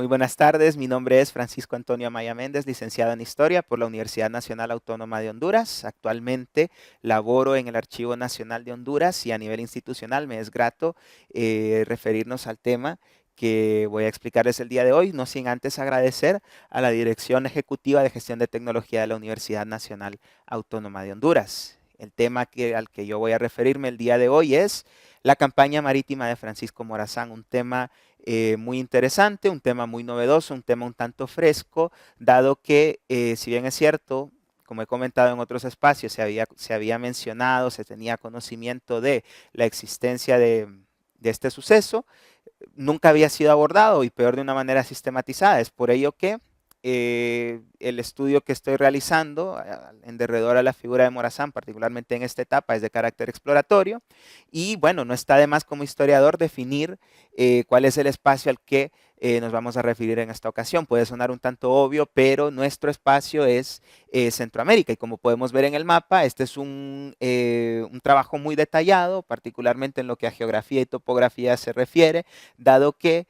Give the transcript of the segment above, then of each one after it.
Muy buenas tardes, mi nombre es Francisco Antonio Amaya Méndez, licenciado en Historia por la Universidad Nacional Autónoma de Honduras. Actualmente laboro en el Archivo Nacional de Honduras y a nivel institucional me es grato referirnos al tema que voy a explicarles el día de hoy, no sin antes agradecer a la Dirección Ejecutiva de Gestión de Tecnología de la Universidad Nacional Autónoma de Honduras. El tema al que yo voy a referirme el día de hoy es la campaña marítima de Francisco Morazán, un tema muy interesante, un tema muy novedoso, un tema un tanto fresco, dado que, si bien es cierto, como he comentado en otros espacios, se había mencionado, se tenía conocimiento de la existencia de este suceso, nunca había sido abordado y peor de una manera sistematizada. Es por ello que el estudio que estoy realizando en derredor a la figura de Morazán, particularmente en esta etapa, es de carácter exploratorio y bueno, no está de más como historiador definir cuál es el espacio al que nos vamos a referir en esta ocasión. Puede sonar un tanto obvio, pero nuestro espacio es Centroamérica y como podemos ver en el mapa, este es un trabajo muy detallado, particularmente en lo que a geografía y topografía se refiere, dado que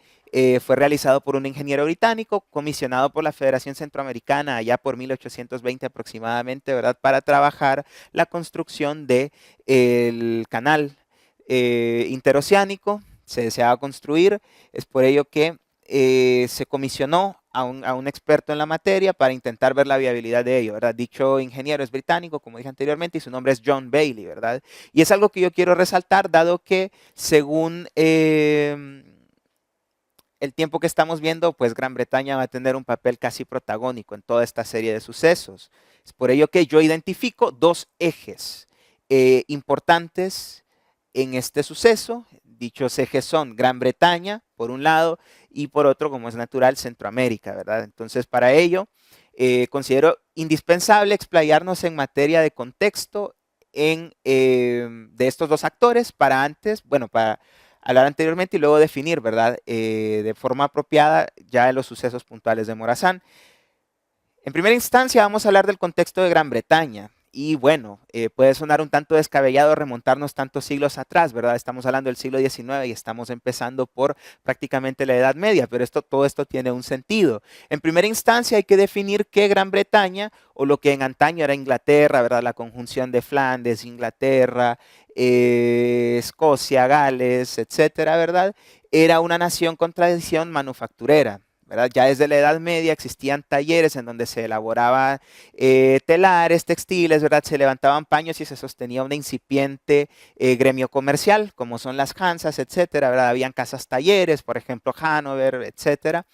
fue realizado por un ingeniero británico comisionado por la Federación Centroamericana allá por 1820 aproximadamente, ¿verdad? Para trabajar la construcción del canal interoceánico. Se deseaba construir, es por ello que se comisionó a un experto en la materia para intentar ver la viabilidad de ello, ¿verdad? Dicho ingeniero es británico, como dije anteriormente, y su nombre es John Bailey, ¿verdad? Y es algo que yo quiero resaltar, dado que según el tiempo que estamos viendo, pues Gran Bretaña va a tener un papel casi protagónico en toda esta serie de sucesos. Es por ello que yo identifico dos ejes importantes en este suceso. Dichos ejes son Gran Bretaña, por un lado, y por otro, como es natural, Centroamérica, ¿verdad? Entonces, para ello, considero indispensable explayarnos en materia de contexto de estos dos actores para antes, bueno, para hablar anteriormente y luego definir, ¿verdad? De forma apropiada ya de los sucesos puntuales de Morazán. En primera instancia vamos a hablar del contexto de Gran Bretaña. Y bueno, puede sonar un tanto descabellado remontarnos tantos siglos atrás, ¿verdad? Estamos hablando del siglo XIX y estamos empezando por prácticamente la Edad Media, pero todo esto tiene un sentido. En primera instancia hay que definir qué Gran Bretaña, o lo que en antaño era Inglaterra, ¿verdad? La conjunción de Flandes, Inglaterra, Escocia, Gales, etcétera, ¿verdad? Era una nación con tradición manufacturera. ¿Verdad? Ya desde la Edad Media existían talleres en donde se elaboraban telares, textiles, ¿verdad? Se levantaban paños y se sostenía una incipiente gremio comercial, como son las Hansas, etcétera, ¿verdad? Habían casas talleres, por ejemplo, Hanover, etcétera.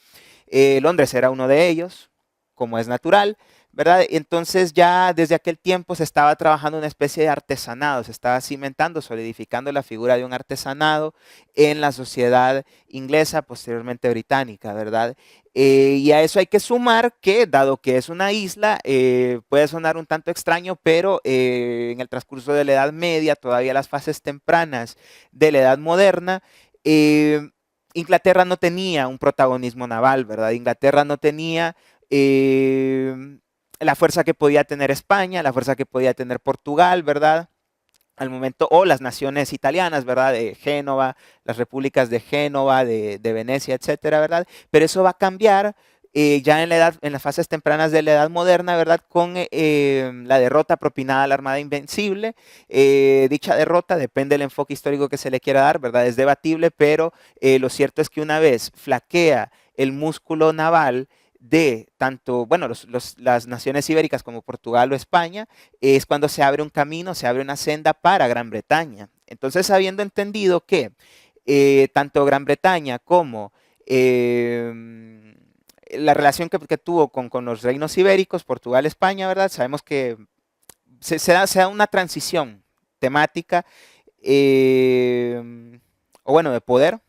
Londres era uno de ellos, como es natural, ¿verdad? Entonces ya desde aquel tiempo se estaba trabajando una especie de artesanado, se estaba cimentando, solidificando la figura de un artesanado en la sociedad inglesa, posteriormente británica, ¿verdad? Y a eso hay que sumar que, dado que es una isla, puede sonar un tanto extraño, pero en el transcurso de la Edad Media, todavía las fases tempranas de la Edad Moderna, Inglaterra no tenía un protagonismo naval, ¿verdad? Inglaterra no tenía la fuerza que podía tener España, la fuerza que podía tener Portugal, ¿verdad? Al momento, o las naciones italianas, ¿verdad? De Génova, las repúblicas de Génova, de Venecia, etcétera, ¿verdad? Pero eso va a cambiar ya en las fases tempranas de la Edad Moderna, ¿verdad? Con la derrota propinada a la Armada Invencible. Dicha derrota, depende del enfoque histórico que se le quiera dar, ¿verdad? Es debatible, pero lo cierto es que una vez flaquea el músculo naval de tanto, bueno, las naciones ibéricas como Portugal o España, es cuando se abre un camino, se abre una senda para Gran Bretaña. Entonces, habiendo entendido que tanto Gran Bretaña como la relación que tuvo con los reinos ibéricos, Portugal, España, ¿verdad? Sabemos que se da una transición temática, o bueno, de poder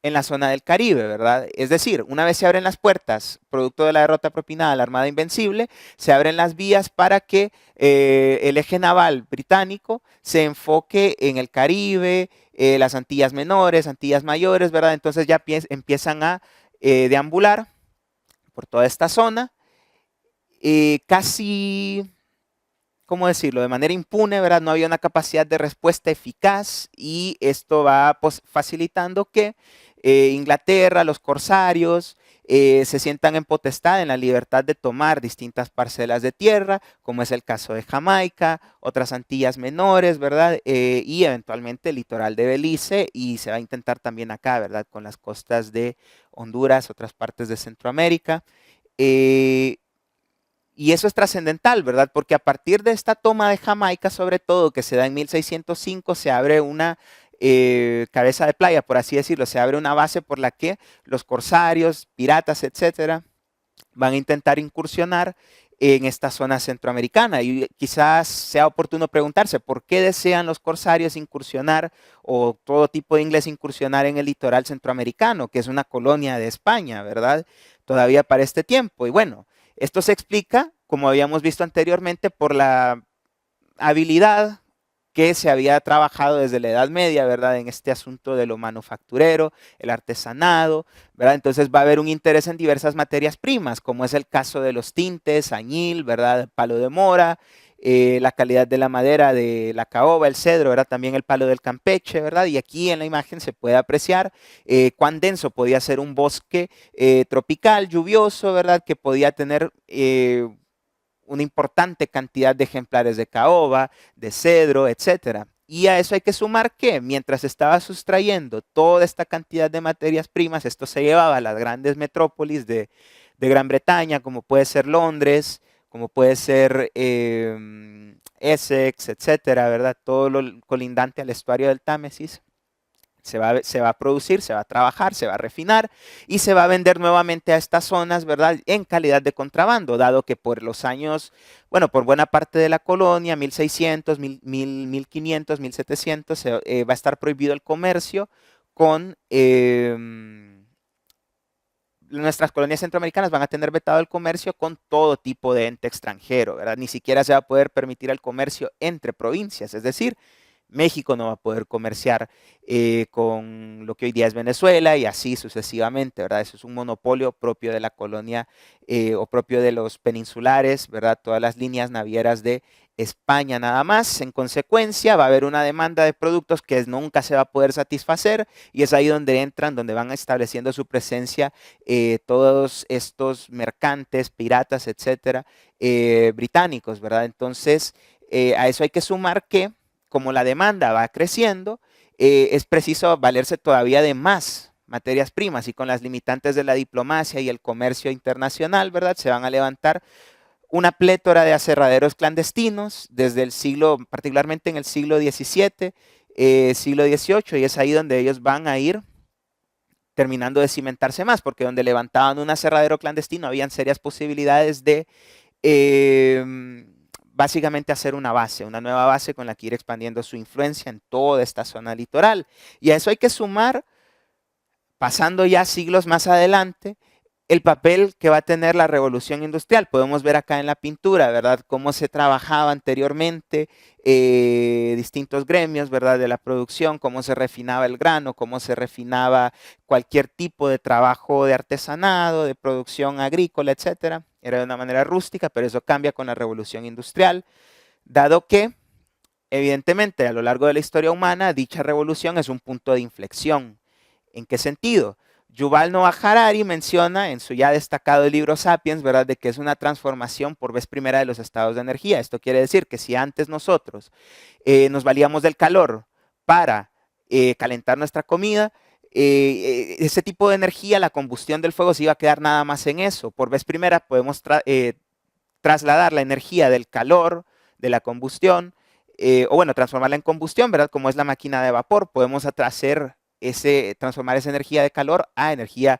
en la zona del Caribe, ¿verdad? Es decir, una vez se abren las puertas, producto de la derrota propinada a la Armada Invencible, se abren las vías para que el eje naval británico se enfoque en el Caribe, las Antillas Menores, Antillas Mayores, ¿verdad? Entonces ya empiezan a deambular por toda esta zona, casi, ¿cómo decirlo? De manera impune, ¿verdad? No había una capacidad de respuesta eficaz y esto va facilitando que Inglaterra, los corsarios, se sientan en potestad, en la libertad de tomar distintas parcelas de tierra, como es el caso de Jamaica, otras Antillas menores, ¿verdad? Y eventualmente el litoral de Belice, y se va a intentar también acá, ¿verdad? Con las costas de Honduras, otras partes de Centroamérica. Eh, y eso es trascendental, ¿verdad? Porque a partir de esta toma de Jamaica, sobre todo, que se da en 1605, se abre una cabeza de playa, por así decirlo, se abre una base por la que los corsarios, piratas, etcétera, van a intentar incursionar en esta zona centroamericana. Y quizás sea oportuno preguntarse, ¿por qué desean los corsarios incursionar o todo tipo de inglés incursionar en el litoral centroamericano, que es una colonia de España, ¿verdad? Todavía para este tiempo. Y bueno, esto se explica, como habíamos visto anteriormente, por la habilidad que se había trabajado desde la Edad Media, ¿verdad? En este asunto de lo manufacturero, el artesanado, ¿verdad? Entonces va a haber un interés en diversas materias primas, como es el caso de los tintes, añil, ¿verdad? El palo de mora, la calidad de la madera de la caoba, el cedro, ¿verdad? También el palo del Campeche, ¿verdad? Y aquí en la imagen se puede apreciar cuán denso podía ser un bosque tropical, lluvioso, ¿verdad? Que podía tener una importante cantidad de ejemplares de caoba, de cedro, etcétera. Y a eso hay que sumar que mientras estaba sustrayendo toda esta cantidad de materias primas, esto se llevaba a las grandes metrópolis de Gran Bretaña, como puede ser Londres, como puede ser Essex, etcétera, ¿verdad? Todo lo colindante al estuario del Támesis. Se va a producir, se va a trabajar, se va a refinar y se va a vender nuevamente a estas zonas, ¿verdad? En calidad de contrabando, dado que por los años, bueno, por buena parte de la colonia, 1600, 1500, 1700, va a estar prohibido el comercio con nuestras colonias centroamericanas van a tener vetado el comercio con todo tipo de ente extranjero, ¿verdad? Ni siquiera se va a poder permitir el comercio entre provincias, es decir, México no va a poder comerciar con lo que hoy día es Venezuela y así sucesivamente, ¿verdad? Eso es un monopolio propio de la colonia o propio de los peninsulares, ¿verdad? Todas las líneas navieras de España nada más. En consecuencia, va a haber una demanda de productos que nunca se va a poder satisfacer y es ahí donde entran, donde van estableciendo su presencia todos estos mercantes, piratas, etcétera, británicos, ¿verdad? Entonces, a eso hay que sumar que como la demanda va creciendo, es preciso valerse todavía de más materias primas y con las limitantes de la diplomacia y el comercio internacional, ¿verdad? Se van a levantar una plétora de aserraderos clandestinos desde el siglo, particularmente en el siglo XVII, siglo XVIII, y es ahí donde ellos van a ir terminando de cimentarse más, porque donde levantaban un aserradero clandestino habían serias posibilidades de básicamente hacer una base, una nueva base con la que ir expandiendo su influencia en toda esta zona litoral. Y a eso hay que sumar, pasando ya siglos más adelante, el papel que va a tener la revolución industrial. Podemos ver acá en la pintura, ¿verdad? Cómo se trabajaba anteriormente, distintos gremios, ¿verdad? De la producción, cómo se refinaba el grano, cómo se refinaba cualquier tipo de trabajo de artesanado, de producción agrícola, etcétera. Era de una manera rústica, pero eso cambia con la revolución industrial, dado que, evidentemente, a lo largo de la historia humana, dicha revolución es un punto de inflexión. ¿En qué sentido? Yuval Noah Harari menciona en su ya destacado libro Sapiens, ¿verdad?, de que es una transformación por vez primera de los estados de energía. Esto quiere decir que si antes nosotros nos valíamos del calor para calentar nuestra comida, ese tipo de energía, la combustión del fuego, se iba a quedar nada más en eso. Por vez primera podemos trasladar la energía del calor, de la combustión, o bueno, transformarla en combustión, ¿verdad? Como es la máquina de vapor, podemos transformar esa energía de calor a energía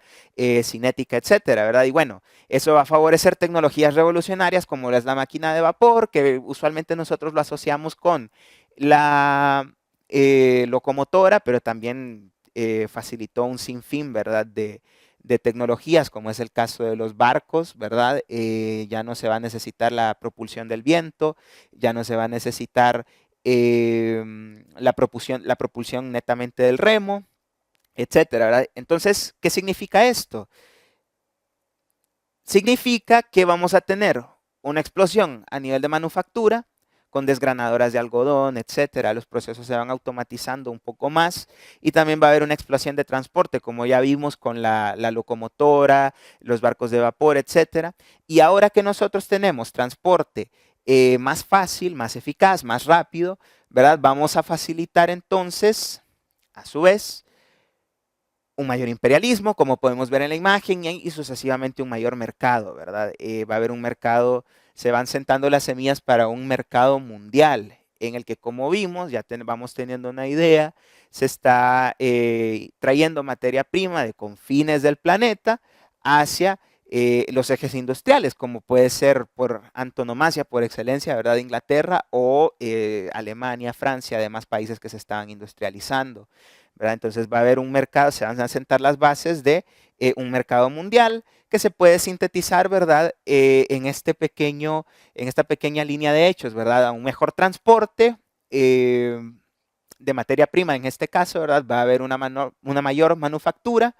cinética, etcétera, ¿verdad? Y bueno, eso va a favorecer tecnologías revolucionarias como es la máquina de vapor, que usualmente nosotros lo asociamos con la locomotora, pero también facilitó un sinfín, ¿verdad?, de tecnologías, como es el caso de los barcos, ¿verdad? Ya no se va a necesitar la propulsión del viento, ya no se va a necesitar la propulsión netamente del remo, etcétera, ¿verdad? Entonces, ¿qué significa esto? Significa que vamos a tener una explosión a nivel de manufactura, con desgranadoras de algodón, etcétera. Los procesos se van automatizando un poco más y también va a haber una explosión de transporte, como ya vimos con la locomotora, los barcos de vapor, etcétera. Y ahora que nosotros tenemos transporte más fácil, más eficaz, más rápido, ¿verdad? Vamos a facilitar entonces, a su vez, un mayor imperialismo, como podemos ver en la imagen, y sucesivamente un mayor mercado, ¿verdad? Va a haber un mercado, se van sentando las semillas para un mercado mundial, en el que, como vimos, ya vamos teniendo una idea, se está trayendo materia prima de confines del planeta hacia los ejes industriales, como puede ser por antonomasia, por excelencia, ¿verdad? Inglaterra o Alemania, Francia, además países que se estaban industrializando. ¿Verdad? Entonces va a haber un mercado, se van a sentar las bases de un mercado mundial que se puede sintetizar, ¿verdad? En esta pequeña línea de hechos, ¿verdad? A un mejor transporte de materia prima, en este caso, ¿verdad? Va a haber una mayor manufactura,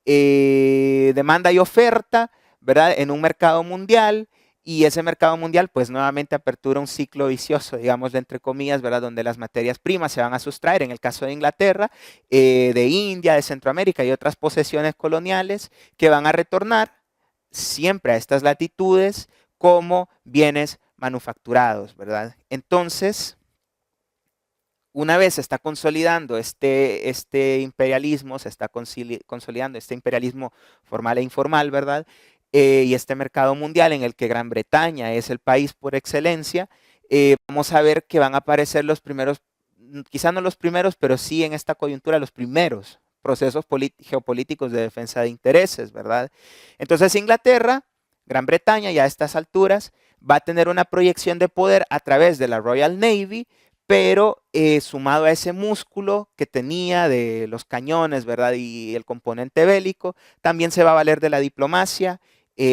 demanda y oferta, ¿verdad? En un mercado mundial. Y ese mercado mundial, pues nuevamente apertura un ciclo vicioso, digamos, entre comillas, ¿verdad? Donde las materias primas se van a sustraer, en el caso de Inglaterra, de India, de Centroamérica y otras posesiones coloniales, que van a retornar siempre a estas latitudes como bienes manufacturados, ¿verdad? Entonces, una vez se está consolidando este imperialismo, se está consolidando este imperialismo formal e informal, ¿verdad? Y este mercado mundial en el que Gran Bretaña es el país por excelencia, vamos a ver que van a aparecer los primeros, quizá no los primeros, pero sí en esta coyuntura los primeros procesos geopolíticos de defensa de intereses, ¿verdad? Entonces Inglaterra, Gran Bretaña, ya a estas alturas, va a tener una proyección de poder a través de la Royal Navy, pero sumado a ese músculo que tenía de los cañones, ¿verdad? Y el componente bélico, también se va a valer de la diplomacia,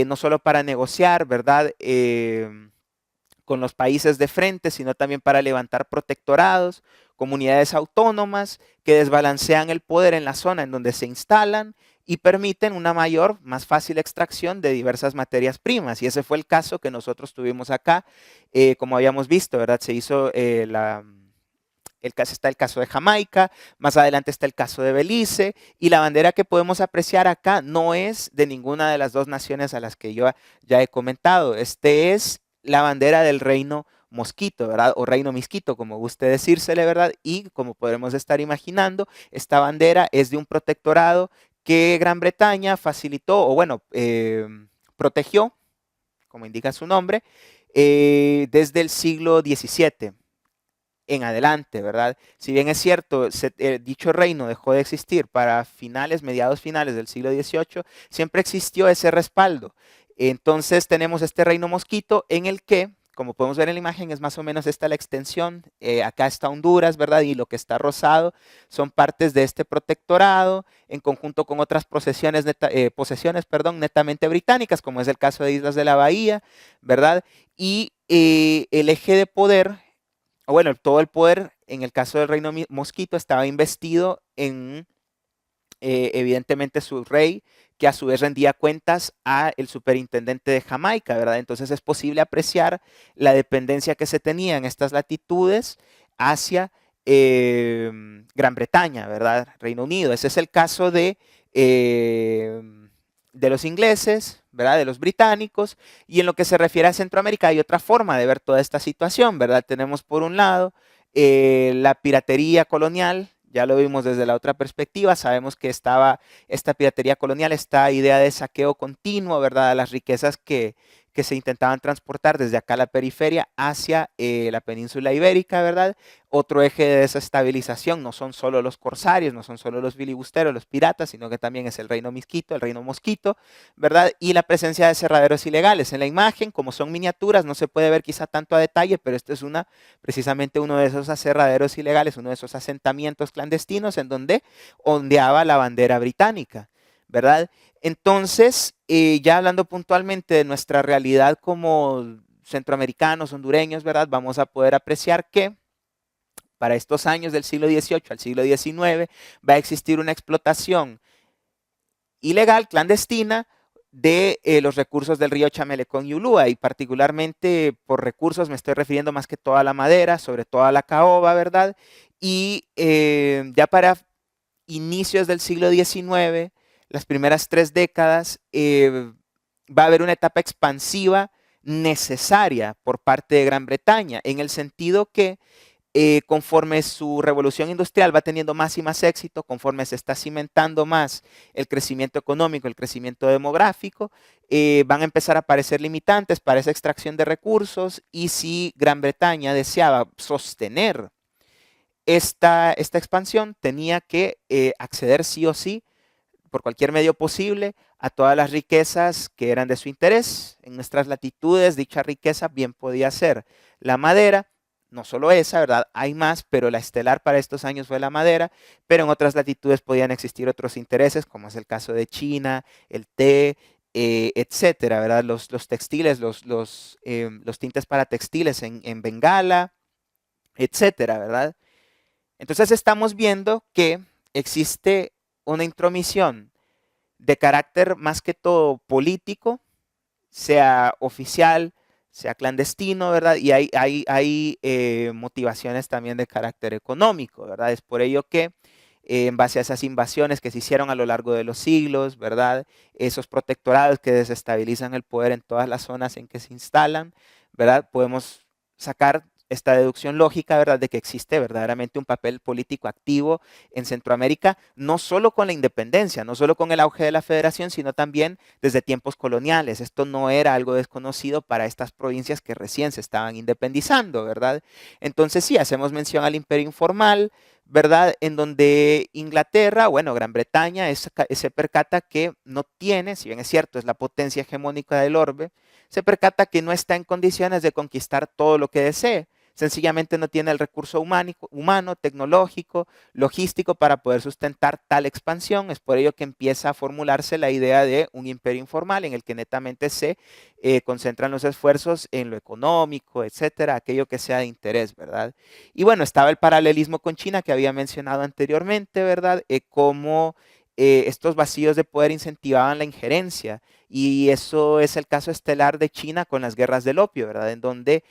no solo para negociar, ¿verdad? Con los países de frente, sino también para levantar protectorados, comunidades autónomas que desbalancean el poder en la zona en donde se instalan y permiten una mayor, más fácil extracción de diversas materias primas. Y ese fue el caso que nosotros tuvimos acá, como habíamos visto, ¿verdad? Se hizo está el caso de Jamaica, más adelante está el caso de Belice, y la bandera que podemos apreciar acá no es de ninguna de las dos naciones a las que yo ya he comentado. Este es la bandera del reino Mosquito, ¿verdad? O reino Misquito, como guste decírsele, ¿verdad? Y como podemos estar imaginando, esta bandera es de un protectorado que Gran Bretaña facilitó, o bueno, protegió, como indica su nombre, desde el siglo XVII en adelante, ¿verdad? Si bien es cierto, dicho reino dejó de existir para mediados finales del siglo XVIII, siempre existió ese respaldo. Entonces tenemos este reino Mosquito en el que, como podemos ver en la imagen, es más o menos esta la extensión. Acá está Honduras, ¿verdad? Y lo que está rosado son partes de este protectorado en conjunto con otras posesiones netamente británicas, como es el caso de Islas de la Bahía, ¿verdad? Y el eje de poder, o bueno, todo el poder en el caso del reino Mosquito estaba investido en evidentemente su rey, que a su vez rendía cuentas a el superintendente de Jamaica, ¿verdad? Entonces es posible apreciar la dependencia que se tenía en estas latitudes hacia Gran Bretaña, ¿verdad? Reino Unido. Ese es el caso de los ingleses, ¿verdad? De los británicos. Y en lo que se refiere a Centroamérica hay otra forma de ver toda esta situación, ¿verdad? Tenemos por un lado la piratería colonial. Ya lo vimos desde la otra perspectiva, sabemos que estaba esta piratería colonial, esta idea de saqueo continuo, ¿verdad? A las riquezas que se intentaban transportar desde acá a la periferia hacia la península ibérica, ¿verdad? Otro eje de desestabilización no son solo los corsarios, no son solo los filibusteros, los piratas, sino que también es el reino Misquito, el reino Mosquito, ¿verdad? Y la presencia de cerraderos ilegales. En la imagen, como son miniaturas, no se puede ver quizá tanto a detalle, pero este es precisamente uno de esos aserraderos ilegales, uno de esos asentamientos clandestinos en donde ondeaba la bandera británica, ¿verdad? Entonces, ya hablando puntualmente de nuestra realidad como centroamericanos, hondureños, ¿verdad? Vamos a poder apreciar que para estos años del siglo XVIII al siglo XIX va a existir una explotación ilegal, clandestina, de los recursos del río Chamelecón y Ulúa, y particularmente por recursos me estoy refiriendo más que todo a la madera, sobre todo a la caoba, ¿verdad? Y ya para inicios del siglo XIX, las primeras 3 décadas, va a haber una etapa expansiva necesaria por parte de Gran Bretaña, en el sentido que conforme su revolución industrial va teniendo más y más éxito, conforme se está cimentando más el crecimiento económico, el crecimiento demográfico, van a empezar a aparecer limitantes para esa extracción de recursos, y si Gran Bretaña deseaba sostener esta expansión, tenía que acceder sí o sí, por cualquier medio posible, a todas las riquezas que eran de su interés. En nuestras latitudes, dicha riqueza bien podía ser la madera, no solo esa, ¿verdad? Hay más, pero la estelar para estos años fue la madera, pero en otras latitudes podían existir otros intereses, como es el caso de China, el té, etcétera, ¿verdad? Los textiles, los tintes para textiles en Bengala, etcétera, ¿verdad? Entonces estamos viendo que existe una intromisión de carácter más que todo político, sea oficial, sea clandestino, ¿verdad? Y hay motivaciones también de carácter económico, ¿verdad? Es por ello que en base a esas invasiones que se hicieron a lo largo de los siglos, ¿verdad? Esos protectorados que desestabilizan el poder en todas las zonas en que se instalan, ¿verdad? Podemos sacar esta deducción lógica, ¿verdad?, de que existe verdaderamente un papel político activo en Centroamérica, no solo con la independencia, no solo con el auge de la federación, sino también desde tiempos coloniales. Esto no era algo desconocido para estas provincias que recién se estaban independizando, ¿verdad? Entonces sí, hacemos mención al imperio informal, ¿verdad? En donde Inglaterra, bueno, Gran Bretaña, se percata que no tiene, si bien es cierto, es la potencia hegemónica del orbe, se percata que no está en condiciones de conquistar todo lo que desee. Sencillamente no tiene el recurso humano, tecnológico, logístico para poder sustentar tal expansión. Es por ello que empieza a formularse la idea de un imperio informal en el que netamente se concentran los esfuerzos en lo económico, etcétera, aquello que sea de interés, ¿verdad? Y bueno, estaba el paralelismo con China que había mencionado anteriormente, ¿verdad? Cómo estos vacíos de poder incentivaban la injerencia, y eso es el caso estelar de China con las guerras del opio, ¿verdad? En donde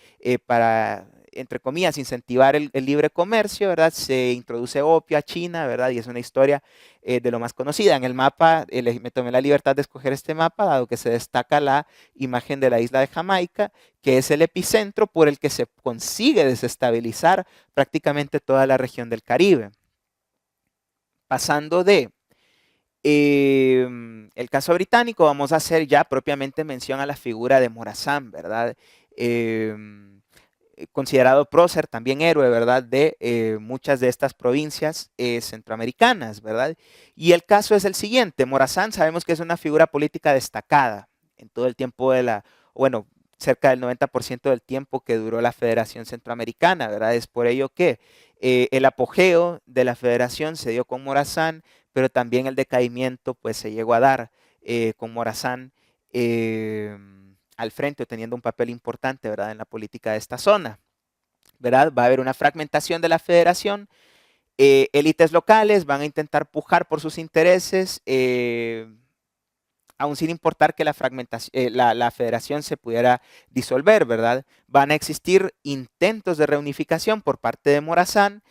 para, entre comillas, incentivar el libre comercio, ¿verdad? Se introduce opio a China, ¿verdad? Y es una historia de lo más conocida. En el mapa, me tomé la libertad de escoger este mapa, dado que se destaca la imagen de la isla de Jamaica, que es el epicentro por el que se consigue desestabilizar prácticamente toda la región del Caribe. Pasando de el caso británico, vamos a hacer ya propiamente mención a la figura de Morazán, ¿verdad? Considerado prócer, también héroe, ¿verdad? De muchas de estas provincias centroamericanas, ¿verdad? Y el caso es el siguiente: Morazán sabemos que es una figura política destacada en todo el tiempo de bueno, cerca del 90% del tiempo que duró la Federación Centroamericana, ¿verdad? Es por ello que el apogeo de la Federación se dio con Morazán, pero también el decaimiento pues se llegó a dar con Morazán al frente, teniendo un papel importante, ¿verdad?, en la política de esta zona, ¿verdad? Va a haber una fragmentación de la federación, élites locales van a intentar pujar por sus intereses, aún sin importar que la federación se pudiera disolver, ¿verdad? Van a existir intentos de reunificación por parte de Morazán,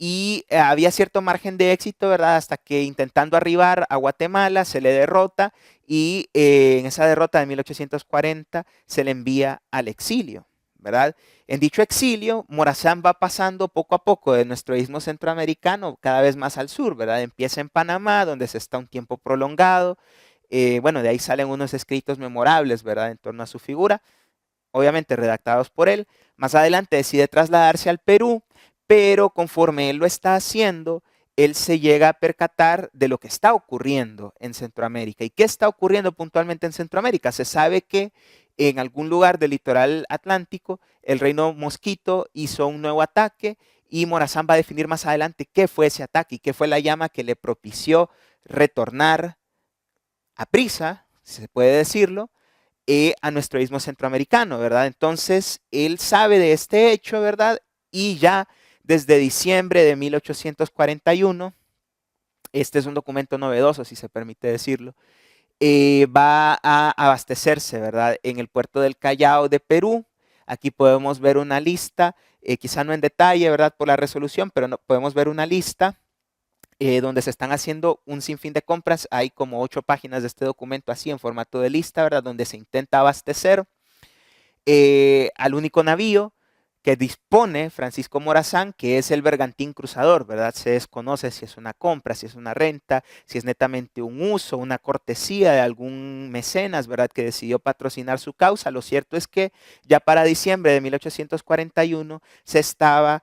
y había cierto margen de éxito, ¿verdad? Hasta que intentando arribar a Guatemala se le derrota, y en esa derrota de 1840 se le envía al exilio, ¿verdad? En dicho exilio, Morazán va pasando poco a poco de nuestro istmo centroamericano cada vez más al sur, ¿verdad? Empieza en Panamá, donde se está un tiempo prolongado. Bueno, de ahí salen unos escritos memorables, ¿verdad?, en torno a su figura, obviamente redactados por él. Más adelante decide trasladarse al Perú, pero conforme él lo está haciendo, él se llega a percatar de lo que está ocurriendo en Centroamérica. ¿Y qué está ocurriendo puntualmente en Centroamérica? Se sabe que en algún lugar del litoral atlántico, el reino Mosquito hizo un nuevo ataque, y Morazán va a definir más adelante qué fue ese ataque y qué fue la llama que le propició retornar a prisa, si se puede decirlo, a nuestro istmo centroamericano, ¿verdad? Entonces, él sabe de este hecho, ¿verdad? Y ya desde diciembre de 1841, este es un documento novedoso, si se permite decirlo, va a abastecerse, ¿verdad? En el puerto del Callao de Perú. Aquí podemos ver una lista, quizá no en detalle, ¿verdad? Por la resolución, pero podemos ver una lista donde se están haciendo un sinfín de compras. Hay como 8 páginas de este documento así en formato de lista, ¿verdad? Donde se intenta abastecer al único navío que dispone Francisco Morazán, que es el Bergantín Cruzador, ¿verdad? Se desconoce si es una compra, si es una renta, si es netamente un uso, una cortesía de algún mecenas, ¿verdad? Que decidió patrocinar su causa. Lo cierto es que ya para diciembre de 1841 se estaban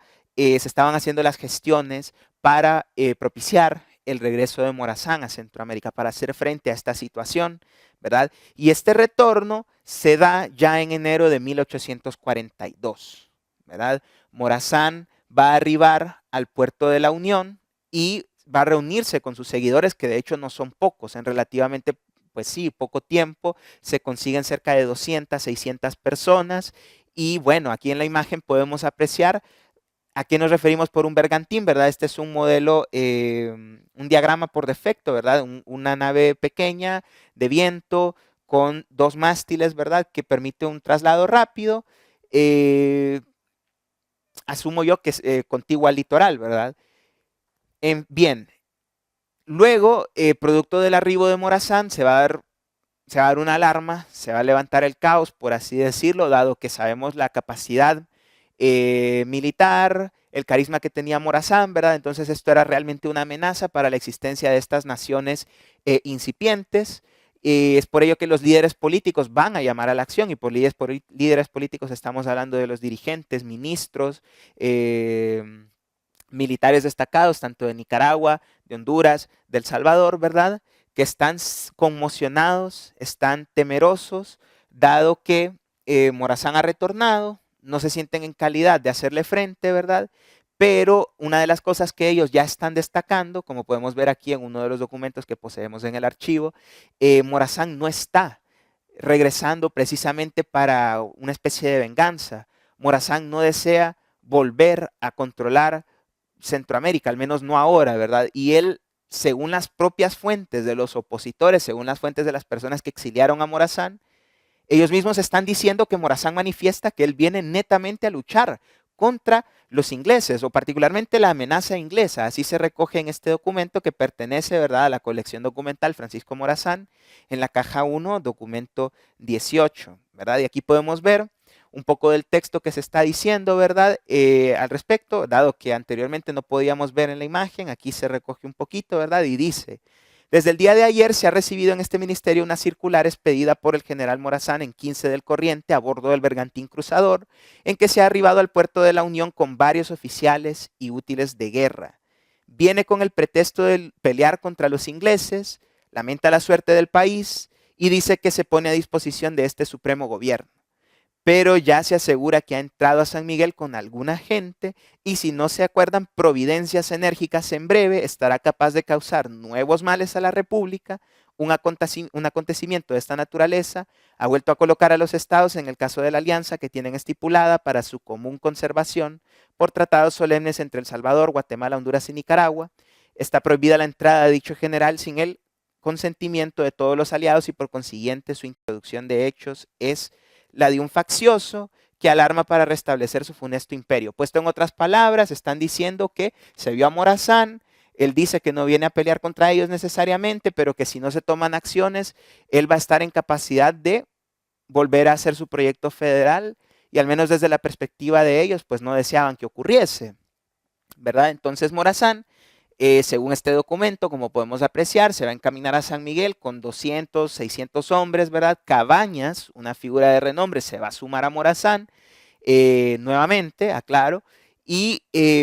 haciendo las gestiones para propiciar el regreso de Morazán a Centroamérica, para hacer frente a esta situación, ¿verdad? Y este retorno se da ya en enero de 1842. ¿Verdad? Morazán va a arribar al puerto de la Unión y va a reunirse con sus seguidores, que de hecho no son pocos, en relativamente, pues sí, poco tiempo, se consiguen cerca de 200, 600 personas, y bueno, aquí en la imagen podemos apreciar a qué nos referimos por un bergantín, ¿verdad? Este es un modelo, un diagrama por defecto, ¿verdad? Una nave pequeña de viento con 2 mástiles, ¿verdad? Que permite un traslado rápido, asumo yo que es contigua al litoral, ¿verdad? Bien, luego, producto del arribo de Morazán, se va a dar una alarma, se va a levantar el caos, por así decirlo, dado que sabemos la capacidad militar, el carisma que tenía Morazán, ¿verdad? Entonces esto era realmente una amenaza para la existencia de estas naciones incipientes. Es por ello que los líderes políticos van a llamar a la acción, y por líderes políticos estamos hablando de los dirigentes, ministros, militares destacados, tanto de Nicaragua, de Honduras, de El Salvador, ¿verdad? Que están conmocionados, están temerosos, dado que Morazán ha retornado, no se sienten en calidad de hacerle frente, ¿verdad? Pero una de las cosas que ellos ya están destacando, como podemos ver aquí en uno de los documentos que poseemos en el archivo, Morazán no está regresando precisamente para una especie de venganza. Morazán no desea volver a controlar Centroamérica, al menos no ahora, ¿verdad? Y él, según las propias fuentes de los opositores, según las fuentes de las personas que exiliaron a Morazán, ellos mismos están diciendo que Morazán manifiesta que él viene netamente a luchar contra los ingleses, o particularmente la amenaza inglesa. Así se recoge en este documento que pertenece, ¿verdad?, a la colección documental Francisco Morazán, en la caja 1, documento 18, ¿verdad? Y aquí podemos ver un poco del texto que se está diciendo, ¿verdad?, al respecto, dado que anteriormente no podíamos ver en la imagen, aquí se recoge un poquito, ¿verdad? Y dice: desde el día de ayer se ha recibido en este ministerio una circular expedida por el general Morazán en 15 del Corriente a bordo del Bergantín Cruzador, en que se ha arribado al puerto de la Unión con varios oficiales y útiles de guerra. Viene con el pretexto de pelear contra los ingleses, lamenta la suerte del país y dice que se pone a disposición de este supremo gobierno. Pero ya se asegura que ha entrado a San Miguel con alguna gente, y si no se acuerdan providencias enérgicas en breve, estará capaz de causar nuevos males a la República. Un acontecimiento de esta naturaleza ha vuelto a colocar a los estados en el caso de la alianza que tienen estipulada para su común conservación por tratados solemnes entre El Salvador, Guatemala, Honduras y Nicaragua. Está prohibida la entrada de dicho general sin el consentimiento de todos los aliados, y por consiguiente su introducción de hechos es la de un faccioso que alarma para restablecer su funesto imperio. Puesto en otras palabras, están diciendo que se vio a Morazán, él dice que no viene a pelear contra ellos necesariamente, pero que si no se toman acciones, él va a estar en capacidad de volver a hacer su proyecto federal, y al menos desde la perspectiva de ellos, pues no deseaban que ocurriese, ¿verdad? Entonces Morazán, según este documento, como podemos apreciar, se va a encaminar a San Miguel con 200, 600 hombres, ¿verdad? Cabañas, una figura de renombre, se va a sumar a Morazán, nuevamente, aclaro, y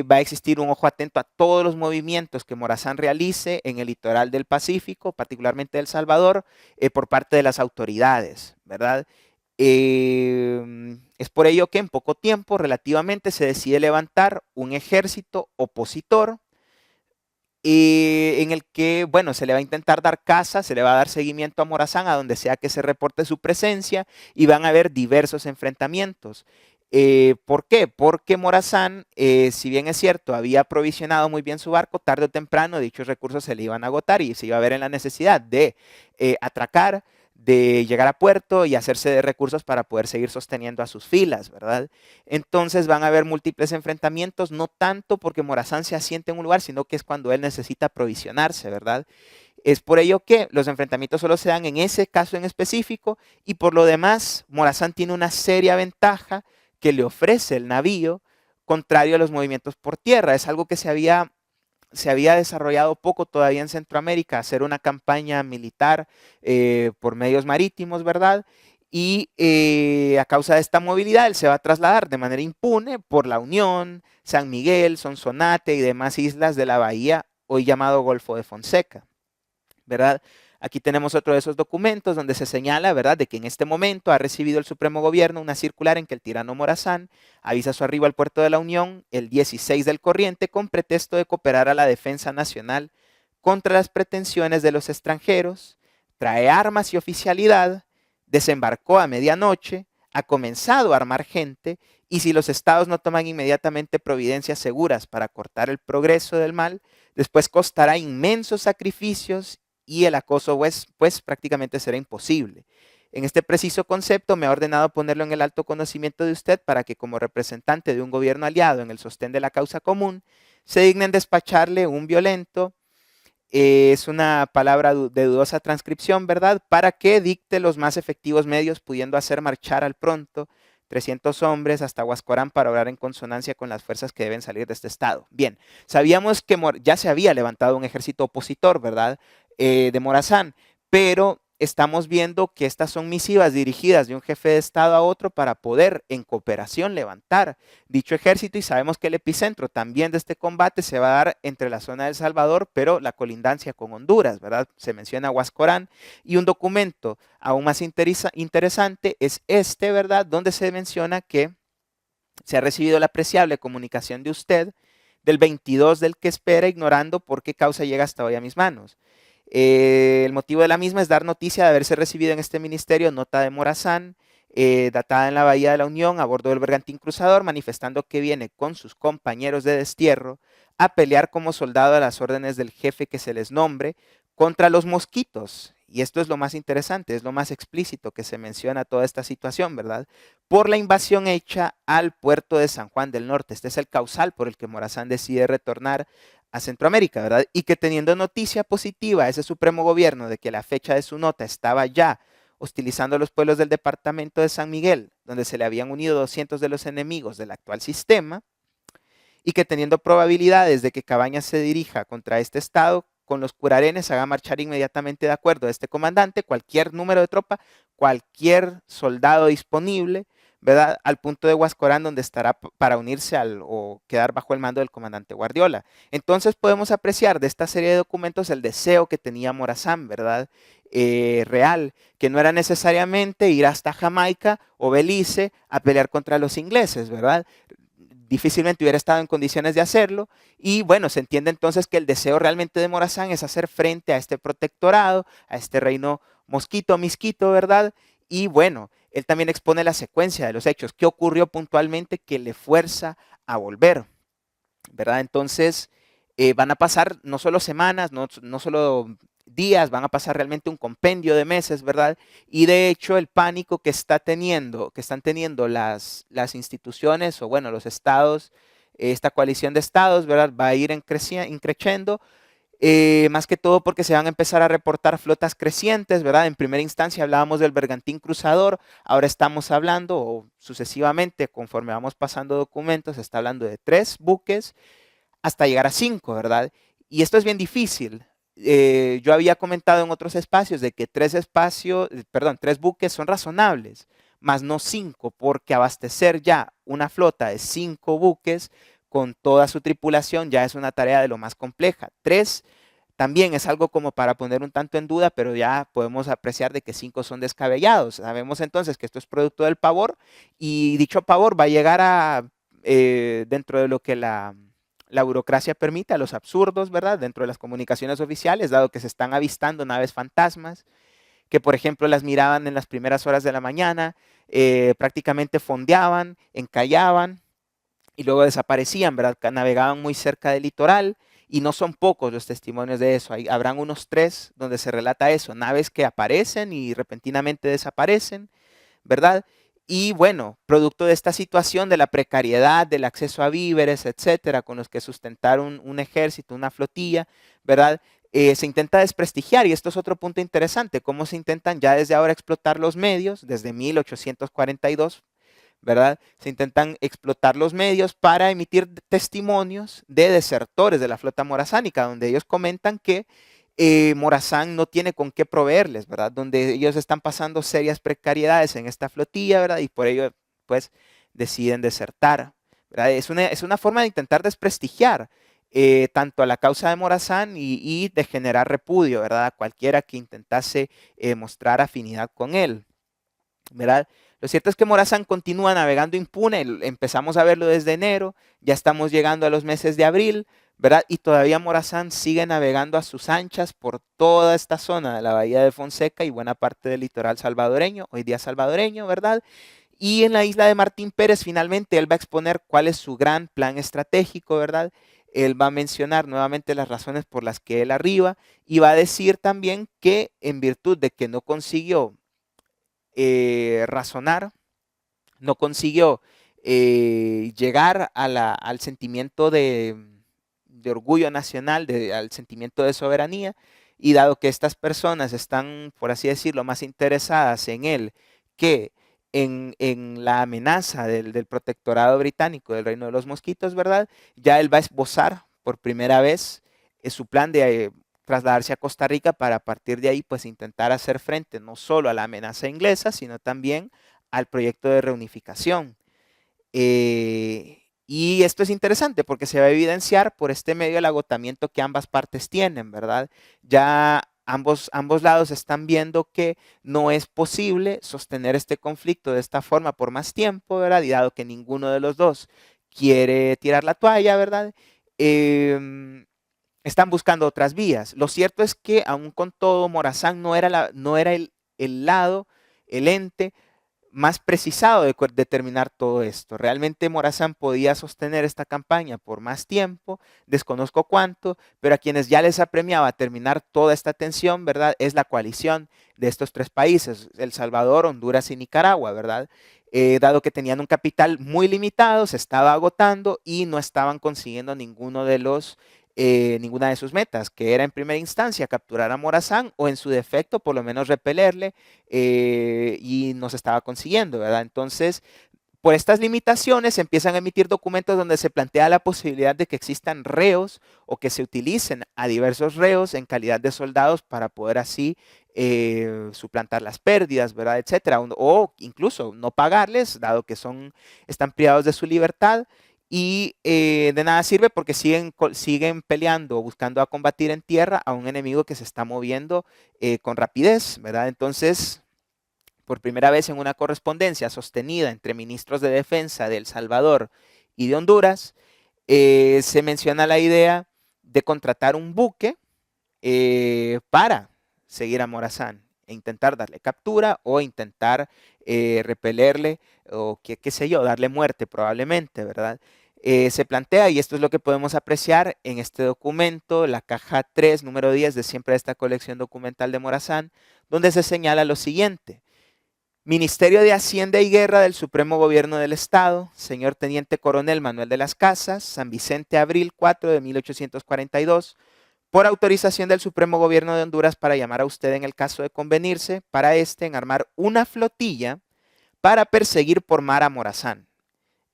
va a existir un ojo atento a todos los movimientos que Morazán realice en el litoral del Pacífico, particularmente de El Salvador, por parte de las autoridades, ¿verdad? Es por ello que en poco tiempo, relativamente, se decide levantar un ejército opositor, en el que, bueno, se le va a intentar dar caza, se le va a dar seguimiento a Morazán a donde sea que se reporte su presencia, y van a haber diversos enfrentamientos. ¿Por qué? Porque Morazán, si bien es cierto, había aprovisionado muy bien su barco, tarde o temprano dichos recursos se le iban a agotar y se iba a ver en la necesidad de atracar, de llegar a puerto y hacerse de recursos para poder seguir sosteniendo a sus filas, ¿verdad? Entonces van a haber múltiples enfrentamientos, no tanto porque Morazán se asiente en un lugar, sino que es cuando él necesita aprovisionarse, ¿verdad? Es por ello que los enfrentamientos solo se dan en ese caso en específico y por lo demás Morazán tiene una seria ventaja que le ofrece el navío, contrario a los movimientos por tierra. Es algo que se había desarrollado poco todavía en Centroamérica, hacer una campaña militar por medios marítimos, ¿verdad? Y a causa de esta movilidad, él se va a trasladar de manera impune por La Unión, San Miguel, Sonsonate y demás islas de la bahía, hoy llamado Golfo de Fonseca, ¿verdad? Aquí tenemos otro de esos documentos donde se señala, ¿verdad?, de que en este momento ha recibido el Supremo Gobierno una circular en que el tirano Morazán avisa su arribo al puerto de La Unión el 16 del corriente con pretexto de cooperar a la defensa nacional contra las pretensiones de los extranjeros, trae armas y oficialidad, desembarcó a medianoche, ha comenzado a armar gente y si los estados no toman inmediatamente providencias seguras para cortar el progreso del mal, después costará inmensos sacrificios y el acoso pues prácticamente será imposible. En este preciso concepto me ha ordenado ponerlo en el alto conocimiento de usted para que como representante de un gobierno aliado en el sostén de la causa común, se dignen despacharle un violento, es una palabra de dudosa transcripción, ¿verdad? Para que dicte los más efectivos medios pudiendo hacer marchar al pronto 300 hombres hasta Huascorán para obrar en consonancia con las fuerzas que deben salir de este estado. Bien, sabíamos que ya se había levantado un ejército opositor, ¿verdad? De Morazán, pero estamos viendo que estas son misivas dirigidas de un jefe de estado a otro para poder en cooperación levantar dicho ejército y sabemos que el epicentro también de este combate se va a dar entre la zona de El Salvador, pero la colindancia con Honduras, ¿verdad? Se menciona Huascorán y un documento aún más interesante es este, ¿verdad? Donde se menciona que se ha recibido la apreciable comunicación de usted del 22 del que espera, ignorando por qué causa llega hasta hoy a mis manos. El motivo de la misma es dar noticia de haberse recibido en este ministerio nota de Morazán, datada en la Bahía de la Unión a bordo del bergantín cruzador, manifestando que viene con sus compañeros de destierro a pelear como soldado a las órdenes del jefe que se les nombre contra los mosquitos. Y esto es lo más interesante, es lo más explícito que se menciona toda esta situación, ¿verdad? Por la invasión hecha al puerto de San Juan del Norte. Este es el causal por el que Morazán decide retornar a Centroamérica, ¿verdad? Y que teniendo noticia positiva ese supremo gobierno de que la fecha de su nota estaba ya hostilizando a los pueblos del departamento de San Miguel, donde se le habían unido 200 de los enemigos del actual sistema, y que teniendo probabilidades de que Cabañas se dirija contra este estado, con los curarenes haga marchar inmediatamente de acuerdo a este comandante cualquier número de tropa, cualquier soldado disponible, ¿verdad? Al punto de Huascorán donde estará para unirse o quedar bajo el mando del comandante Guardiola. Entonces podemos apreciar de esta serie de documentos el deseo que tenía Morazán, ¿verdad? Real, que no era necesariamente ir hasta Jamaica o Belice a pelear contra los ingleses, ¿verdad? Difícilmente hubiera estado en condiciones de hacerlo y bueno, se entiende entonces que el deseo realmente de Morazán es hacer frente a este protectorado, a este reino mosquito, misquito, ¿verdad? Y bueno, él también expone la secuencia de los hechos, qué ocurrió puntualmente que le fuerza a volver, ¿verdad? Entonces van a pasar no solo semanas, no solo días, van a pasar realmente un compendio de meses, ¿verdad? Y de hecho el pánico que están teniendo las instituciones o bueno, los estados, esta coalición de estados, ¿verdad? Va a ir increciendo, más que todo porque se van a empezar a reportar flotas crecientes, ¿verdad? En primera instancia hablábamos del bergantín cruzador, ahora estamos hablando, o sucesivamente, conforme vamos pasando documentos, se está hablando de 3 buques hasta llegar a 5, ¿verdad? Y esto es bien difícil. Yo había comentado en otros espacios de que 3 buques son razonables, más no 5, porque abastecer ya una flota de 5 buques con toda su tripulación ya es una tarea de lo más compleja. 3 también es algo como para poner un tanto en duda, pero ya podemos apreciar de que 5 son descabellados. Sabemos entonces que esto es producto del pavor y dicho pavor va a llegar a, dentro de lo que la burocracia permite, a los absurdos, ¿verdad? Dentro de las comunicaciones oficiales, dado que se están avistando naves fantasmas, que por ejemplo las miraban en las primeras horas de la mañana, prácticamente fondeaban, encallaban y luego desaparecían, ¿verdad? Navegaban muy cerca del litoral y no son pocos los testimonios de eso. Habrán unos 3 donde se relata eso, naves que aparecen y repentinamente desaparecen, ¿verdad? Y bueno, producto de esta situación, de la precariedad, del acceso a víveres, etcétera, con los que sustentar un ejército, una flotilla, ¿verdad? Se intenta desprestigiar, y esto es otro punto interesante, cómo se intentan ya desde ahora explotar los medios, desde 1842, ¿verdad? Se intentan explotar los medios para emitir testimonios de desertores de la flota morazánica, donde ellos comentan que Morazán no tiene con qué proveerles, ¿verdad? Donde ellos están pasando serias precariedades en esta flotilla, ¿verdad? Y por ello, pues, deciden desertar, ¿verdad? Es una forma de intentar desprestigiar tanto a la causa de Morazán y de generar repudio, ¿verdad? A cualquiera que intentase mostrar afinidad con él, ¿verdad? Lo cierto es que Morazán continúa navegando impune, empezamos a verlo desde enero, ya estamos llegando a los meses de abril, ¿verdad? Y todavía Morazán sigue navegando a sus anchas por toda esta zona de la bahía de Fonseca y buena parte del litoral salvadoreño, hoy día salvadoreño, ¿verdad? Y en la isla de Martín Pérez finalmente él va a exponer cuál es su gran plan estratégico, ¿verdad? Él va a mencionar nuevamente las razones por las que él arriba y va a decir también que en virtud de que no consiguió razonar, no consiguió llegar a al sentimiento de orgullo nacional, al sentimiento de soberanía, y dado que estas personas están, por así decirlo, más interesadas en él que en la amenaza del protectorado británico del Reino de los Mosquitos, ¿verdad? Ya él va a esbozar por primera vez su plan de trasladarse a Costa Rica para a partir de ahí pues intentar hacer frente no solo a la amenaza inglesa, sino también al proyecto de reunificación. Y esto es interesante porque se va a evidenciar por este medio el agotamiento que ambas partes tienen, ¿verdad? Ya ambos lados están viendo que no es posible sostener este conflicto de esta forma por más tiempo, ¿verdad? Y dado que ninguno de los dos quiere tirar la toalla, ¿verdad? Están buscando otras vías. Lo cierto es que aún con todo, Morazán no era el lado, el ente más precisado de determinar todo esto. Realmente Morazán podía sostener esta campaña por más tiempo, desconozco cuánto, pero a quienes ya les apremiaba terminar toda esta tensión, ¿verdad? Es la coalición de estos 3 países, El Salvador, Honduras y Nicaragua, ¿verdad? Dado que tenían un capital muy limitado, se estaba agotando y no estaban consiguiendo ninguna de sus metas, que era en primera instancia capturar a Morazán o en su defecto por lo menos repelerle, y no se estaba consiguiendo, ¿verdad? Entonces, por estas limitaciones se empiezan a emitir documentos donde se plantea la posibilidad de que existan reos o que se utilicen a diversos reos en calidad de soldados para poder así suplantar las pérdidas, ¿verdad? Etcétera. O incluso no pagarles, dado que están privados de su libertad. Y de nada sirve porque siguen peleando, buscando a combatir en tierra a un enemigo que se está moviendo con rapidez, ¿verdad? Entonces, por primera vez en una correspondencia sostenida entre ministros de defensa de El Salvador y de Honduras, se menciona la idea de contratar un buque para seguir a Morazán e intentar darle captura o intentar repelerle o qué sé yo, darle muerte probablemente, ¿verdad? Se plantea, y esto es lo que podemos apreciar en este documento, la caja 3, número 10 de siempre esta colección documental de Morazán, donde se señala lo siguiente. Ministerio de Hacienda y Guerra del Supremo Gobierno del Estado, señor Teniente Coronel Manuel de las Casas, San Vicente, abril 4 de 1842, por autorización del Supremo Gobierno de Honduras para llamar a usted en el caso de convenirse, para en armar una flotilla para perseguir por mar a Morazán.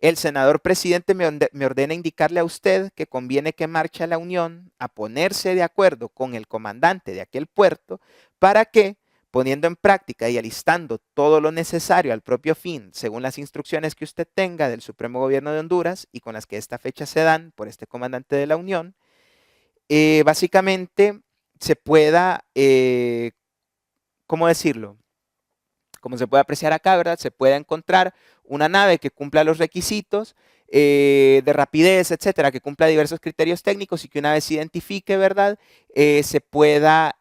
El senador presidente me ordena indicarle a usted que conviene que marche a la Unión a ponerse de acuerdo con el comandante de aquel puerto para que, poniendo en práctica y alistando todo lo necesario al propio fin, según las instrucciones que usted tenga del Supremo Gobierno de Honduras y con las que esta fecha se dan por este comandante de la Unión, básicamente se pueda, ¿cómo decirlo? Como se puede apreciar acá, ¿verdad? Se puede encontrar una nave que cumpla los requisitos de rapidez, etcétera, que cumpla diversos criterios técnicos y que una vez se identifique, ¿verdad? Se pueda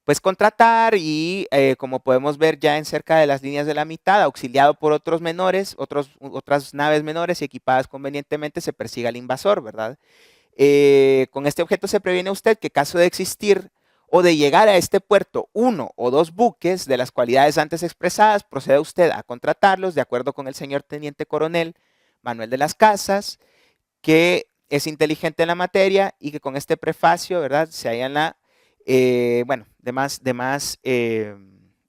pues contratar y como podemos ver ya en cerca de las líneas de la mitad, auxiliado por otros menores, otras naves menores y equipadas convenientemente, se persiga al invasor, ¿verdad? Con este objeto se previene usted que caso de existir o de llegar a este puerto uno o dos buques de las cualidades antes expresadas, proceda usted a contratarlos de acuerdo con el señor Teniente Coronel Manuel de las Casas, que es inteligente en la materia y que con este prefacio, ¿verdad? Se halla en la, bueno, de más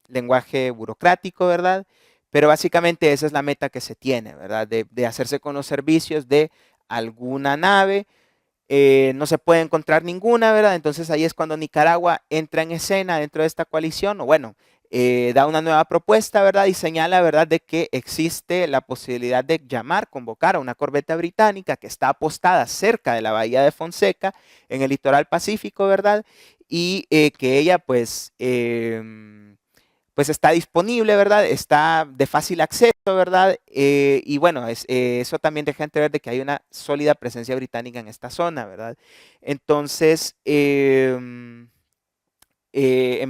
lenguaje burocrático, ¿verdad? Pero básicamente esa es la meta que se tiene, ¿verdad? De hacerse con los servicios de alguna nave. No se puede encontrar ninguna, ¿verdad? Entonces ahí es cuando Nicaragua entra en escena dentro de esta coalición, o bueno, da una nueva propuesta, ¿verdad? Y señala, ¿verdad?, de que existe la posibilidad de llamar, convocar a una corbeta británica que está apostada cerca de la bahía de Fonseca, en el litoral pacífico, ¿verdad? Y que ella, pues está disponible, ¿verdad? Está de fácil acceso, ¿verdad? Y bueno, eso también deja entrever de que hay una sólida presencia británica en esta zona, ¿verdad? Entonces, en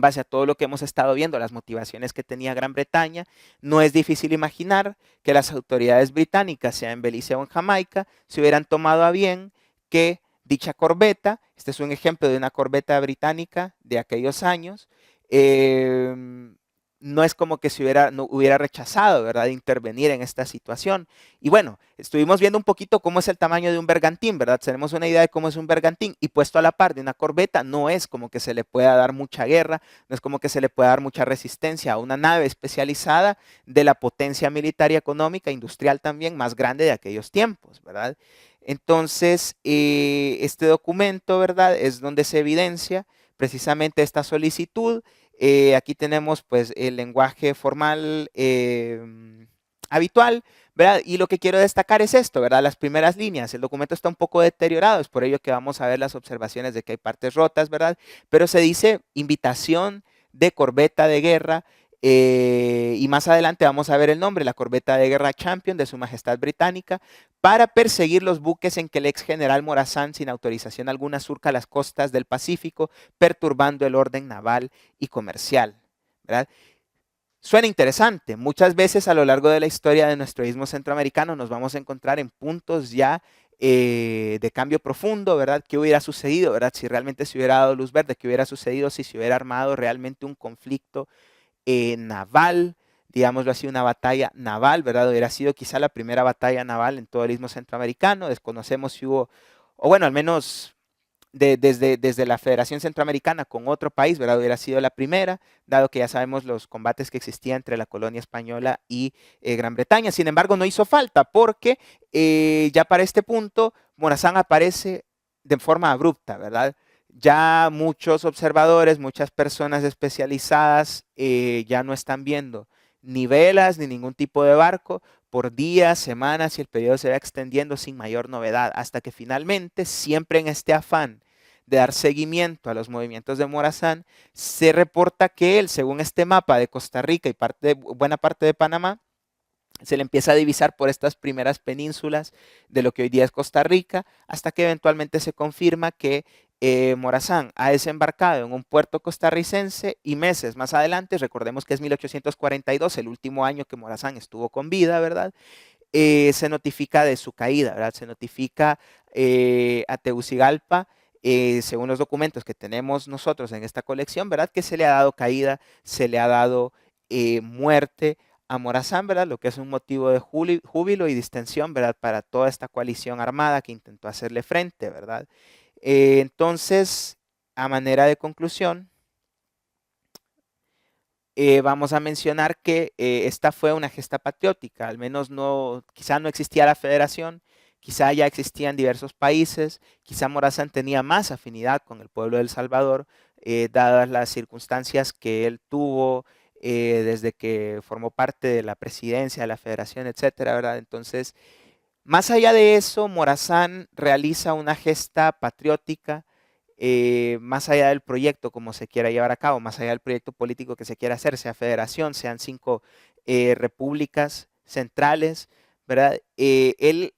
base a todo lo que hemos estado viendo, las motivaciones que tenía Gran Bretaña, no es difícil imaginar que las autoridades británicas, sea en Belice o en Jamaica, se hubieran tomado a bien que dicha corbeta, este es un ejemplo de una corbeta británica de aquellos años, no es como que no hubiera rechazado, ¿verdad?, intervenir en esta situación. Y bueno, estuvimos viendo un poquito cómo es el tamaño de un bergantín, ¿verdad? Tenemos una idea de cómo es un bergantín y puesto a la par de una corbeta, no es como que se le pueda dar mucha guerra, no es como que se le pueda dar mucha resistencia a una nave especializada de la potencia militar y económica, industrial también, más grande de aquellos tiempos, ¿verdad? Entonces, este documento, ¿verdad?, es donde se evidencia precisamente esta solicitud. Aquí tenemos pues el lenguaje formal habitual, ¿verdad? Y lo que quiero destacar es esto, ¿verdad? Las primeras líneas, el documento está un poco deteriorado, es por ello que vamos a ver las observaciones de que hay partes rotas, ¿verdad? Pero se dice invitación de corbeta de guerra, y más adelante vamos a ver el nombre, la corbeta de guerra Champion de Su Majestad Británica, para perseguir los buques en que el ex general Morazán, sin autorización alguna, surca las costas del Pacífico, perturbando el orden naval y comercial, ¿verdad? Suena interesante. Muchas veces a lo largo de la historia de nuestro istmo centroamericano nos vamos a encontrar en puntos ya de cambio profundo, ¿verdad? ¿Qué hubiera sucedido, verdad? Si realmente se hubiera dado luz verde, ¿qué hubiera sucedido si se hubiera armado realmente un conflicto naval, digámoslo así, una batalla naval, ¿verdad? Hubiera sido quizá la primera batalla naval en todo el istmo centroamericano. Desconocemos si hubo, o bueno, al menos desde la Federación Centroamericana con otro país, ¿verdad? Hubiera sido la primera, dado que ya sabemos los combates que existían entre la colonia española y Gran Bretaña. Sin embargo, no hizo falta porque ya para este punto Morazán aparece de forma abrupta, ¿verdad? Ya muchos observadores, muchas personas especializadas ya no están viendo ni velas ni ningún tipo de barco por días, semanas, y el periodo se va extendiendo sin mayor novedad, hasta que finalmente, siempre en este afán de dar seguimiento a los movimientos de Morazán, se reporta que él, según este mapa de Costa Rica y buena parte de Panamá, se le empieza a divisar por estas primeras penínsulas de lo que hoy día es Costa Rica, hasta que eventualmente se confirma que Morazán ha desembarcado en un puerto costarricense y meses más adelante, recordemos que es 1842, el último año que Morazán estuvo con vida, ¿verdad? Se notifica de su caída, ¿verdad? Se notifica a Tegucigalpa, según los documentos que tenemos nosotros en esta colección, ¿verdad? Que se le ha dado caída, se le ha dado muerte a Morazán, ¿verdad? Lo que es un motivo de júbilo y distensión, ¿verdad? Para toda esta coalición armada que intentó hacerle frente, ¿verdad? Entonces, a manera de conclusión, vamos a mencionar que esta fue una gesta patriótica, al menos no, quizá no existía la federación, quizá ya existían diversos países, quizá Morazán tenía más afinidad con el pueblo de El Salvador, dadas las circunstancias que él tuvo desde que formó parte de la presidencia de la federación, etcétera, ¿verdad? Entonces, más allá de eso, Morazán realiza una gesta patriótica, más allá del proyecto como se quiera llevar a cabo, más allá del proyecto político que se quiera hacer, sea federación, sean 5 repúblicas centrales, ¿verdad? Él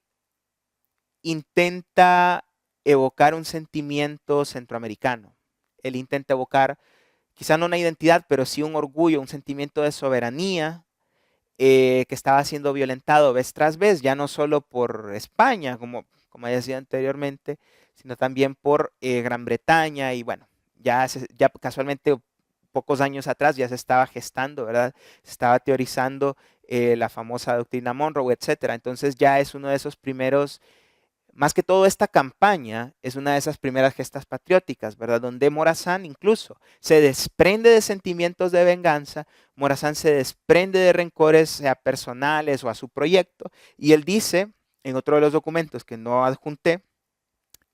intenta evocar un sentimiento centroamericano. Él intenta evocar quizá no una identidad, pero sí un orgullo, un sentimiento de soberanía que estaba siendo violentado vez tras vez, ya no solo por España, como decía anteriormente, sino también por Gran Bretaña y bueno, ya casualmente pocos años atrás ya se estaba gestando, ¿verdad? Se estaba teorizando la famosa doctrina Monroe, etcétera. Entonces ya es uno de esos primeros, más que todo esta campaña es una de esas primeras gestas patrióticas, ¿verdad? Donde Morazán incluso se desprende de sentimientos de venganza, Morazán se desprende de rencores, sea personales o a su proyecto, y él dice, en otro de los documentos que no adjunté,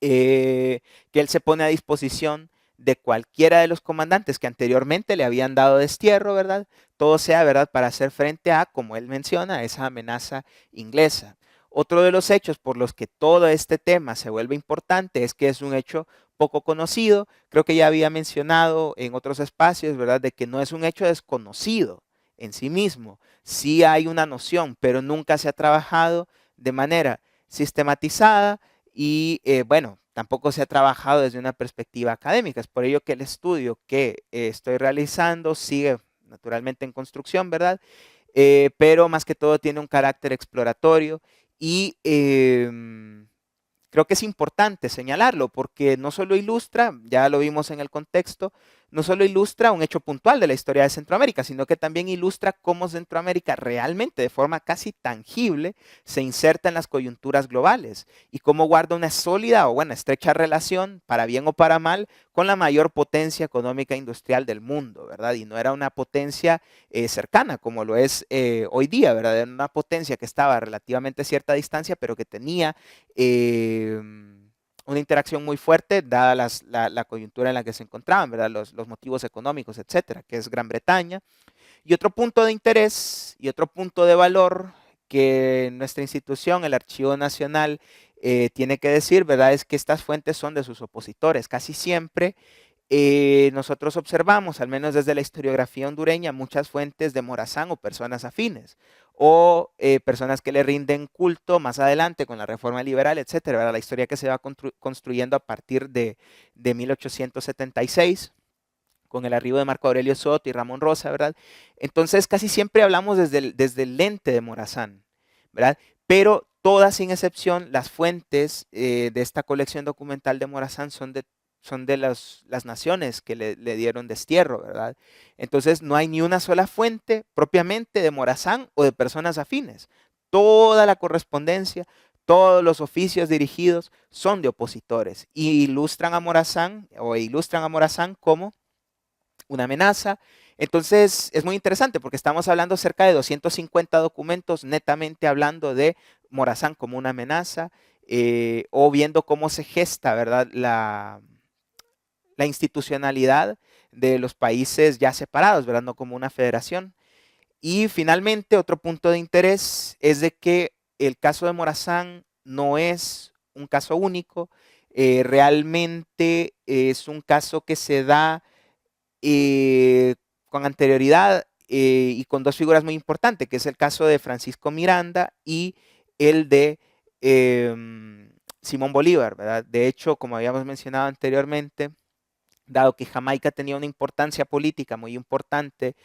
que él se pone a disposición de cualquiera de los comandantes que anteriormente le habían dado destierro, ¿verdad? Todo sea, ¿verdad? Para hacer frente a, como él menciona, esa amenaza inglesa. Otro de los hechos por los que todo este tema se vuelve importante es que es un hecho poco conocido. Creo que ya había mencionado en otros espacios, ¿verdad? De que no es un hecho desconocido en sí mismo. Sí hay una noción, pero nunca se ha trabajado de manera sistematizada y bueno, tampoco se ha trabajado desde una perspectiva académica. Es por ello que el estudio que estoy realizando sigue naturalmente en construcción, ¿verdad? Pero más que todo tiene un carácter exploratorio y creo que es importante señalarlo porque no solo ilustra, ya lo vimos en el contexto, no solo ilustra un hecho puntual de la historia de Centroamérica, sino que también ilustra cómo Centroamérica realmente, de forma casi tangible, se inserta en las coyunturas globales y cómo guarda una sólida o bueno, estrecha relación, para bien o para mal, con la mayor potencia económica e industrial del mundo, ¿verdad? Y no era una potencia cercana como lo es hoy día, ¿verdad? Era una potencia que estaba a relativamente cierta distancia, pero que tenía una interacción muy fuerte dada la coyuntura en la que se encontraban, ¿verdad? Los motivos económicos, etcétera, que es Gran Bretaña. Y otro punto de interés y otro punto de valor que nuestra institución, el Archivo Nacional, tiene que decir, ¿verdad? Es que estas fuentes son de sus opositores. Casi siempre nosotros observamos, al menos desde la historiografía hondureña, muchas fuentes de Morazán o personas afines, o personas que le rinden culto más adelante con la reforma liberal, etcétera, ¿verdad? La historia que se va construyendo a partir de 1876 con el arribo de Marco Aurelio Soto y Ramón Rosa, ¿verdad? Entonces casi siempre hablamos desde el lente de Morazán, ¿verdad? Pero todas sin excepción, las fuentes de esta colección documental de Morazán son de las naciones que le dieron destierro, ¿verdad? Entonces no hay ni una sola fuente propiamente de Morazán o de personas afines. Toda la correspondencia, todos los oficios dirigidos son de opositores y ilustran a Morazán como una amenaza. Entonces es muy interesante porque estamos hablando cerca de 250 documentos netamente hablando de Morazán como una amenaza o viendo cómo se gesta, ¿verdad? La institucionalidad de los países ya separados, ¿verdad? No como una federación. Y finalmente, otro punto de interés es de que el caso de Morazán no es un caso único, realmente es un caso que se da con anterioridad y con dos figuras muy importantes, que es el caso de Francisco Miranda y el de Simón Bolívar, ¿verdad? De hecho, como habíamos mencionado anteriormente, dado que Jamaica tenía una importancia política muy importante,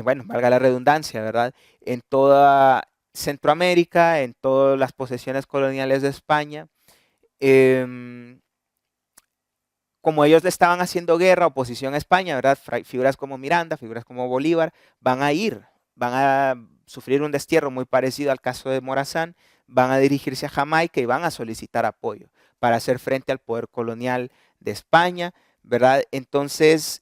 bueno, valga la redundancia, ¿verdad? En toda Centroamérica, en todas las posesiones coloniales de España, eh, como ellos le estaban haciendo guerra, oposición a España, ¿verdad? Figuras como Miranda, figuras como Bolívar, van a sufrir un destierro muy parecido al caso de Morazán, van a dirigirse a Jamaica y van a solicitar apoyo para hacer frente al poder colonial de España, ¿verdad? Entonces,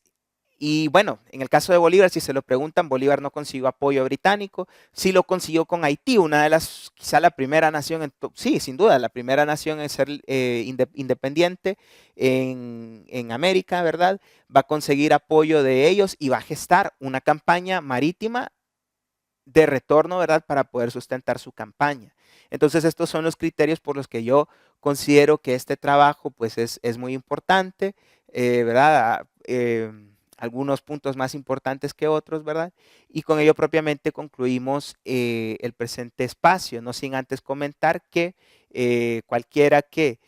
y bueno, en el caso de Bolívar, si se lo preguntan, Bolívar no consiguió apoyo británico, sí lo consiguió con Haití, una de las, quizá la primera nación, sí, sin duda, la primera nación en ser independiente en América, ¿verdad? Va a conseguir apoyo de ellos y va a gestar una campaña marítima de retorno, ¿verdad? Para poder sustentar su campaña. Entonces, estos son los criterios por los que yo considero que este trabajo, pues, es muy importante, ¿verdad? Algunos puntos más importantes que otros, ¿verdad? Y con ello propiamente concluimos el presente espacio, no sin antes comentar que cualquiera que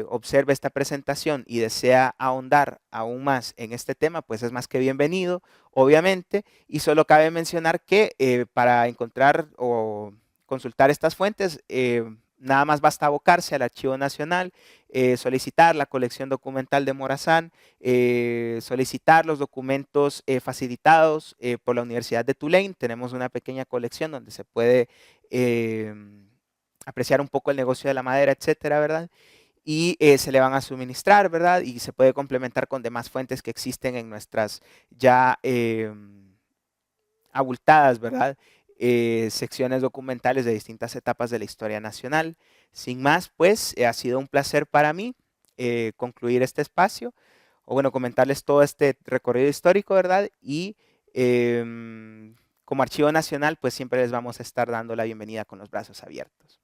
observa esta presentación y desea ahondar aún más en este tema, pues es más que bienvenido, obviamente. Y solo cabe mencionar que para encontrar o consultar estas fuentes, nada más basta abocarse al Archivo Nacional, solicitar la colección documental de Morazán, solicitar los documentos facilitados por la Universidad de Tulane. Tenemos una pequeña colección donde se puede apreciar un poco el negocio de la madera, etcétera, ¿verdad? Y se le van a suministrar, ¿verdad? Y se puede complementar con demás fuentes que existen en nuestras ya abultadas, ¿verdad? Secciones documentales de distintas etapas de la historia nacional. Sin más, pues, ha sido un placer para mí concluir este espacio, o bueno, comentarles todo este recorrido histórico, ¿verdad? Y como Archivo Nacional, pues siempre les vamos a estar dando la bienvenida con los brazos abiertos.